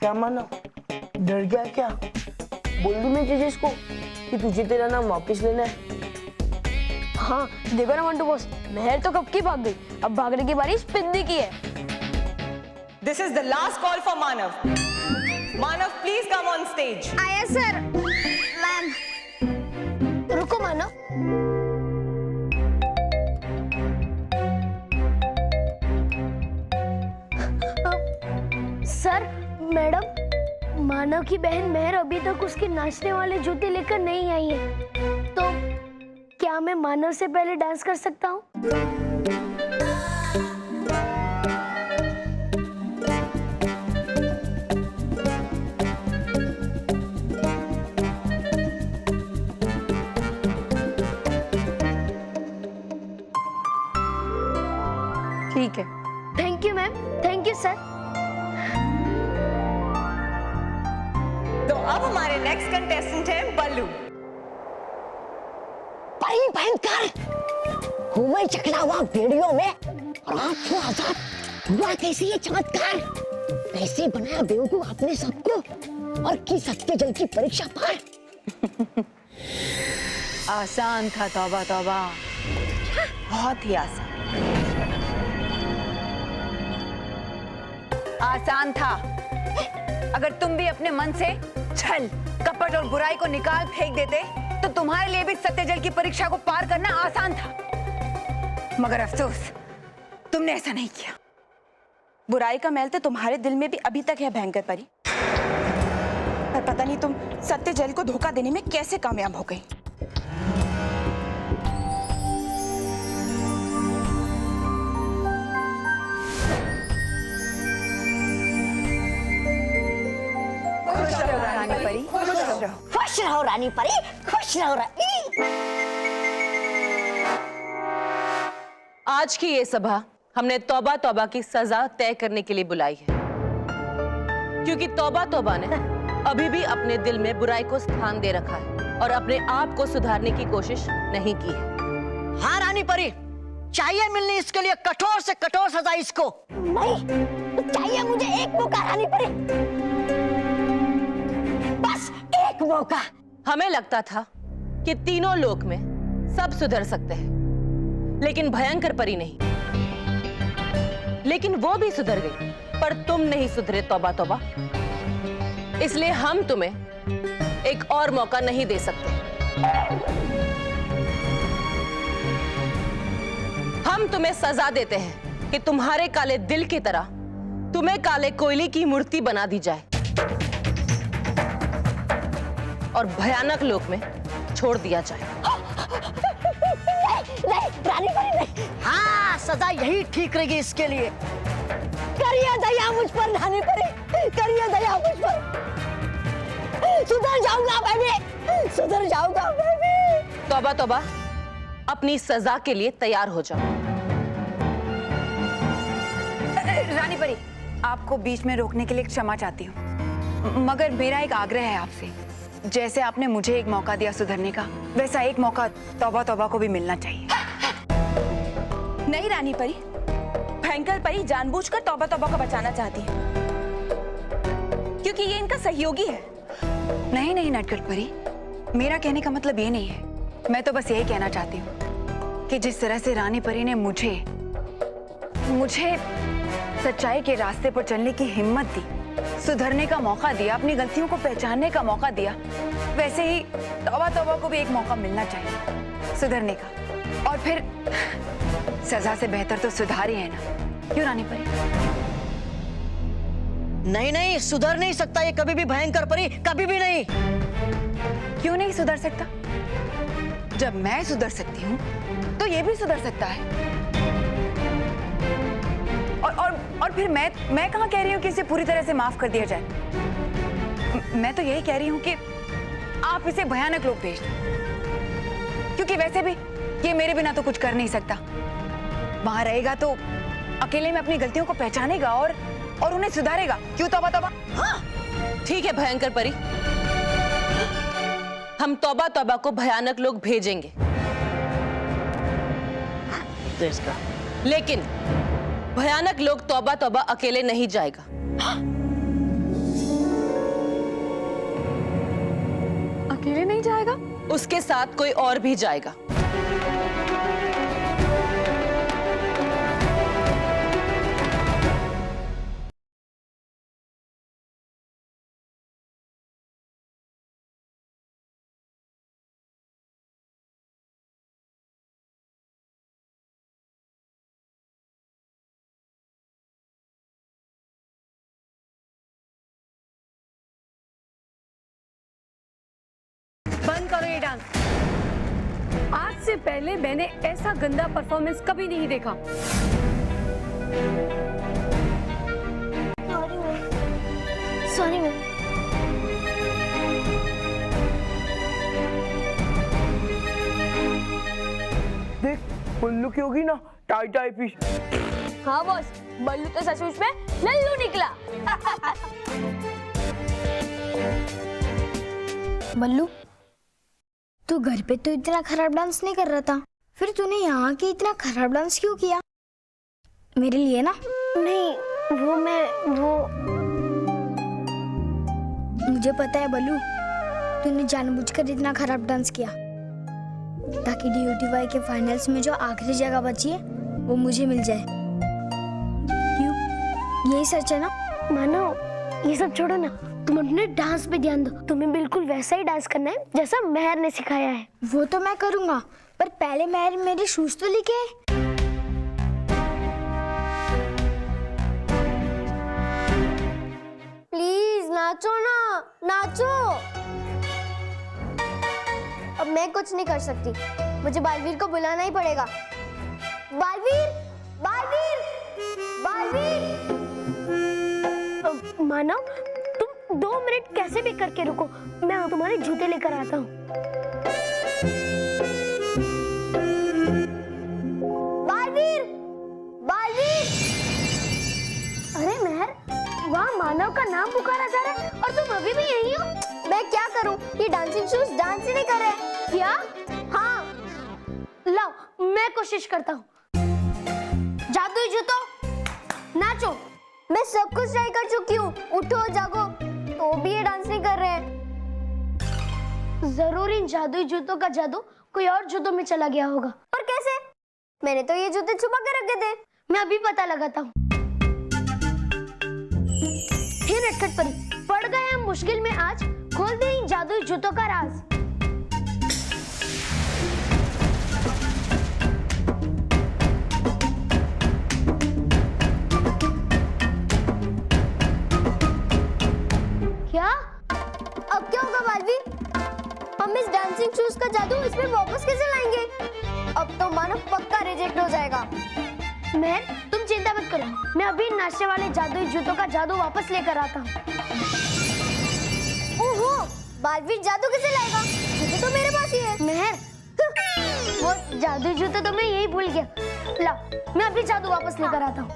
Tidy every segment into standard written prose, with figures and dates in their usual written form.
क्या मानव, डर गया क्या? बोल दूं मैं जेजेस को कि तुझे तेरा नाम वापस लेना है? हाँ देखो ना मंटू बॉस, मेहर तो कब की भाग गई, अब भागने की बारी स्पिंदी की है। This is the last call for Manav. Manav, please come on stage. आया सर। मैम रुको मानव। सर मैडम, मानव की बहन मेहर अभी तक उसके नाचने वाले जूते लेकर नहीं आई है, तो क्या मैं मानव से पहले डांस कर सकता हूँ? ठीक है। Thank you ma'am, thank you sir. तो अब हमारे नेक्स्ट कंटेस्टेंट है बल्लू। परी भयंकर घूमे चकला हुआ वीडियो में और आप तो आजाद हुआ कैसे ये चमत्कार? कैसे बनाया बेवकूफ आपने सबको और की सत्य जल की परीक्षा पार? आसान था, तौबा तौबा, बहुत ही आसान। आसान था। अगर तुम भी अपने मन से छल, कपट और बुराई को निकाल फेंक देते तो तुम्हारे लिए भी सत्य जल की परीक्षा को पार करना आसान था। मगर अफसोस, तुमने ऐसा नहीं किया। बुराई का मैल तो तुम्हारे दिल में भी अभी तक है भयंकर परी, पर पता नहीं तुम सत्य जल को धोखा देने में कैसे कामयाब हो गई। खुश रहो रानी परी, खुश रहो। खुश रहो रानी परी, खुश रहो रानी। आज की ये सभा हमने तौबा तौबा की सजा तय करने के लिए बुलाई है, क्योंकि तौबा तौबा ने अभी भी अपने दिल में बुराई को स्थान दे रखा है और अपने आप को सुधारने की कोशिश नहीं की है। हाँ रानी परी, चाहिए मिलनी इसके लिए कठोर से कठोर सजा इसको। नहीं, चाहिए मुझे एक मौका रानी परी, बस एक मौका। हमें लगता था कि तीनों लोक में सब सुधर सकते हैं, लेकिन भयंकर परी नहीं। लेकिन वो भी सुधर गई, पर तुम नहीं सुधरे तौबा तौबा। इसलिए हम तुम्हें एक और मौका नहीं दे सकते। हम तुम्हें सजा देते हैं कि तुम्हारे काले दिल की तरह तुम्हें काले कोयले की मूर्ति बना दी जाए और भयानक लोक में छोड़ दिया जाए। नहीं रानी परी नहीं, हाँ सजा यही ठीक रहेगी इसके लिए। करिए दया मुझ पर रानी परी, करिए दया मुझ पर। सुधर जाऊंगा मैं भी, सुधर जाऊंगा मैं भी। तौबा तौबा, अपनी सजा के लिए तैयार हो जाओ। रानी परी, आपको बीच में रोकने के लिए क्षमा चाहती हूँ, मगर मेरा एक आग्रह है आपसे। जैसे आपने मुझे एक मौका दिया सुधरने का, वैसा एक मौका तौबा तौबा को भी मिलना चाहिए। नहीं रानी परी, भयंकर परी जानबूझकर तौबा तौबा को बचाना चाहती है, क्योंकि ये इनका सहयोगी है। नहीं नहीं नटखट परी, मेरा कहने का मतलब ये नहीं है। मैं तो बस यही कहना चाहती हूँ कि जिस तरह से रानी परी ने मुझे सच्चाई के रास्ते पर चलने की हिम्मत दी, सुधरने का मौका दिया, अपनी गलतियों को पहचानने का मौका दिया, वैसे ही तौबा तौबा को भी एक मौका मिलना चाहिए सुधरने का। और फिर सजा से बेहतर तो सुधार ही है ना, क्यों रानी परी? नहीं नहीं, सुधर नहीं सकता ये कभी भी भयंकर परी, कभी भी नहीं। क्यों नहीं सुधर सकता? जब मैं सुधर सकती हूँ तो ये भी सुधर सकता है। और फिर मैं कहाँ कह रही हूँ कि इसे पूरी तरह से माफ कर दिया जाए। मैं तो यही कह रही हूँ कि आप इसे भयानक लोक भेज दो, क्योंकि वैसे भी ये मेरे बिना तो कुछ कर नहीं सकता। वहां रहेगा तो अकेले में अपनी गलतियों को पहचानेगा और उन्हें सुधारेगा। क्यों तौबा तौबा? हाँ ठीक है भयंकर परी, हम तौबा तौबा को भयानक लोग भेजेंगे, लेकिन भयानक लोग तौबा तौबा अकेले नहीं जाएगा। अकेले नहीं जाएगा? उसके साथ कोई और भी जाएगा। बंद करो ये डांस। आज से पहले मैंने ऐसा गंदा परफॉर्मेंस कभी नहीं देखा। Sorry ma'am. देख बल्लू की होगी ना टाई टाई फिश। हाँ बॉस, बल्लू तो सचमुच में लल्लू निकला। बल्लू, तू घर पे तो इतना खराब डांस नहीं कर रहा था, फिर तूने यहाँ के इतना खराब डांस क्यों किया? मेरे लिए ना? नहीं, वो मुझे पता है बल्लू, तूने जानबूझकर इतना खराब डांस किया ताकि DUTY के फाइनल्स में जो आखिरी जगह बची है वो मुझे मिल जाए। क्यों? यही सच है ना? मानो, ये सब छोड़ो ना, तुम अपने डांस पे ध्यान दो। तुम्हें बिल्कुल वैसा ही डांस करना है जैसा मेहर ने सिखाया है। वो तो मैं करूंगा, पर पहले मेहर मेरे शूज तो लेके आए। प्लीज नाचो ना, नाचो। अब मैं कुछ नहीं कर सकती, मुझे बालवीर को बुलाना ही पड़ेगा। बालवीर, बालवीर, बालवीर। मानव, तुम 2 मिनट कैसे भी करके रुको, मैं तुम्हारे जूते लेकर आता हूँ। बालवीर, बालवीर। अरे मेहर, वहाँ मानव का नाम पुकारा जा रहा है और तुम अभी भी यही हो। मैं क्या करूँ, ये डांसिंग शूज डांस ही नहीं कर रहे। क्या? हाँ, लाओ, मैं कोशिश करता हूँ। जादुई जूतों, नाचो। मैं सब कुछ ट्राई कर चुकी हूँ, उठो जागो, तो भी ये डांस नहीं कर रहे हैं। जरूर इन जादुई जूतों का जादू कोई और जूतों में चला गया होगा। और कैसे? मैंने तो ये जूते छुपा कर रखे थे। मैं अभी पता लगाता हूँ। हे नटखट परी, पड़ गए हम मुश्किल में आज, खोल दे इन जादुई जूतों का राज। क्या? अब क्या होगा बालवीर? हम इस डांसिंग शूज का जादू इसमें वापस कैसे लाएंगे? अब तो मानो पक्का रिजेक्ट हो जाएगा। मैं, तुम चिंता मत करो, मैं अभी नाचने वाले जादुई जूतों का जादू वापस लेकर आता हूँ। ओहो, बालवीर जादू कैसे लाएगा? जूते तो मेरे पास ही है। मेहर, वो जादुई जूते तो मैं यही भूल गया। ला, मैं अभी जादू वापस लेकर आता हूँ।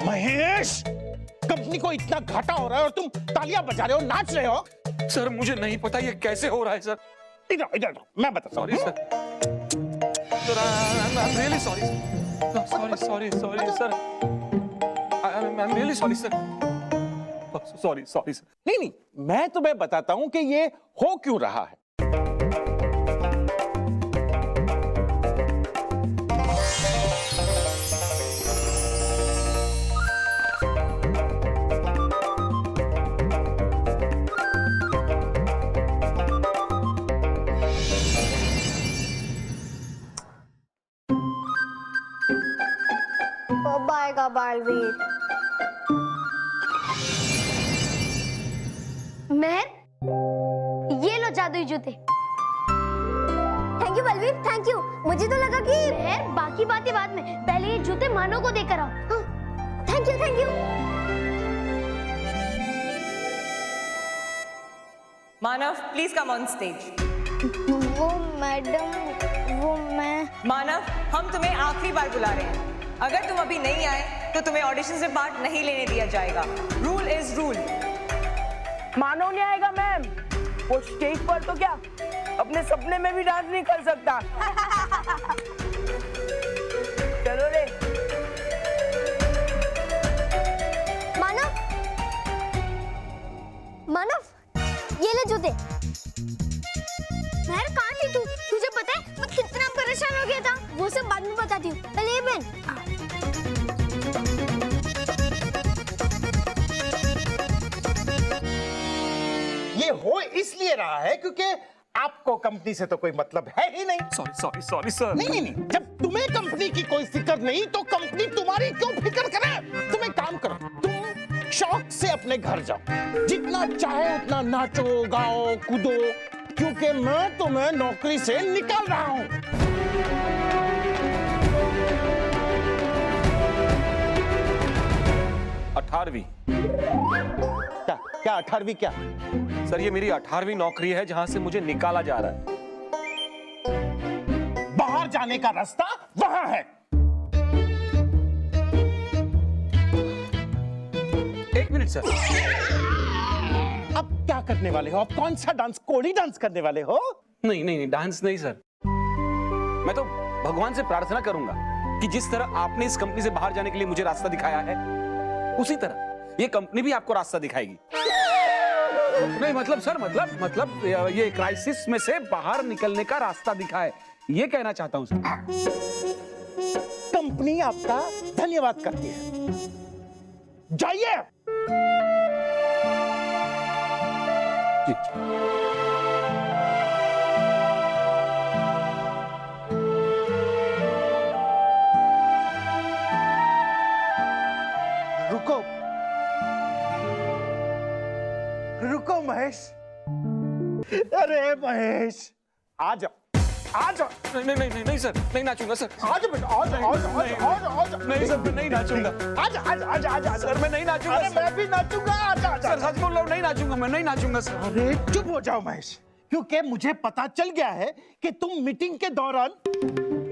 महेश, कंपनी को इतना घाटा हो रहा है और तुम तालियां बजा रहे हो, नाच रहे हो। सर मुझे नहीं पता ये कैसे हो रहा है सर। इधर इधर मैं बताता हूँ। Sorry sir, I am really sorry sir, I am really sorry sir, sorry sir. नहीं नहीं, मैं तुम्हें बताता हूँ कि ये हो क्यों रहा है। कब आएगा बालवीर? मेहर, ये लो जादुई जूते। Thank you Balveer, thank you. मुझे तो लगा कि मेहर, बाकी बातें बाद में, पहले ये जूते मानव को देकर आओ। Thank you, thank you. Manav, please come on stage. वो मैडम, वो मैं। मानव, हम तुम्हें आखिरी बार बुला रहे हैं। अगर तुम अभी नहीं आए तो तुम्हें ऑडिशन से पार्ट नहीं लेने दिया जाएगा। Rule is rule. मानव नहीं आएगा मैम, वो स्टेज पर तो क्या अपने सपने में भी डांस नहीं कर सकता। चलो रे। मानव ये ले जूते। महर कहाँ थी तू? तुझे पता है मैं कितना परेशान हो गया था। वो सब बाद में बताती हूँ, पहले ये पहन। ये हो इसलिए रहा है क्योंकि आपको कंपनी से तो कोई मतलब है ही नहीं। Sorry sir. नहीं, जब तुम्हें कंपनी की कोई फिक्र नहीं तो कंपनी तुम्हारी क्यों फिक्र करे? तुम एक काम करो, तुम शौक से अपने घर जाओ, जितना चाहे उतना नाचो गाओ कूदो, क्योंकि मैं तुम्हें नौकरी से निकाल रहा हूं। 18वीं। क्या 18वीं क्या? सर ये मेरी 18वीं नौकरी है जहां से मुझे निकाला जा रहा है। बाहर जाने का रास्ता वहां है। एक मिनट सर। अब क्या करने वाले हो? अब कौन सा डांस? कोड़ी डांस करने वाले हो? नहीं डांस नहीं सर। मैं तो भगवान से प्रार्थना करूंगा कि जिस तरह आपने इस कंपनी से बाहर जाने के लिए मुझे रास्ता दिखाया है, उसी तरह ये कंपनी भी आपको रास्ता दिखाएगी। नहीं मतलब सर, मतलब ये क्राइसिस में से बाहर निकलने का रास्ता दिखाए, ये कहना चाहता हूं सर। कंपनी आपका धन्यवाद करती है। जाइए। रुको महेश। अरे महेश, आ जाओ, आ जाओ। नहीं सर, नहीं नाचूंगा सर। आज बेटा, आज नहीं सर, मैं नहीं नाचूंगा। आज सर मैं नहीं नाचूंगा। अरे मैं भी नाचूंगा। आजा। सर सच बोल रहा हूँ, नहीं नाचूंगा, मैं नहीं नाचूंगा सर। अरे चुप हो जाओ महेश, क्योंकि मुझे पता चल गया है कि तुम मीटिंग के दौरान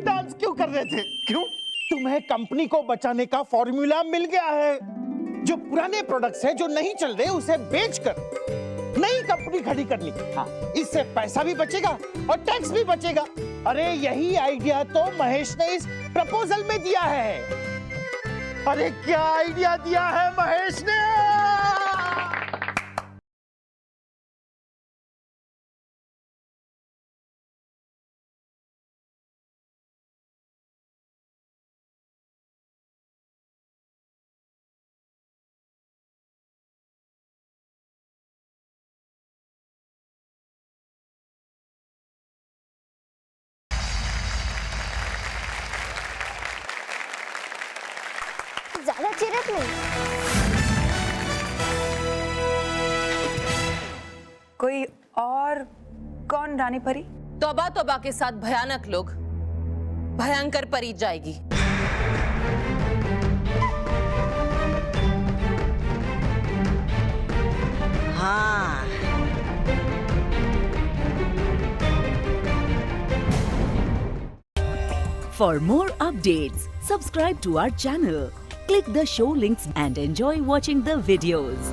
डांस क्यों कर रहे थे। क्यों? तुम्हें कंपनी को बचाने का फॉर्मूला मिल गया है। जो पुराने प्रोडक्ट्स हैं जो नहीं चल रहे, उसे बेचकर नई कंपनी खड़ी करनी। हाँ, इससे पैसा भी बचेगा और टैक्स भी बचेगा। अरे यही आइडिया तो महेश ने इस प्रपोजल में दिया है। अरे क्या आइडिया दिया है महेश ने! ज्यादा चिरत नहीं। कोई और? कौन रानी परी? तौबा तौबा के साथ भयानक लोग, भयंकर परी जाएगी। हाँ। For more updates, subscribe to our channel, click the show links and enjoy watching the videos.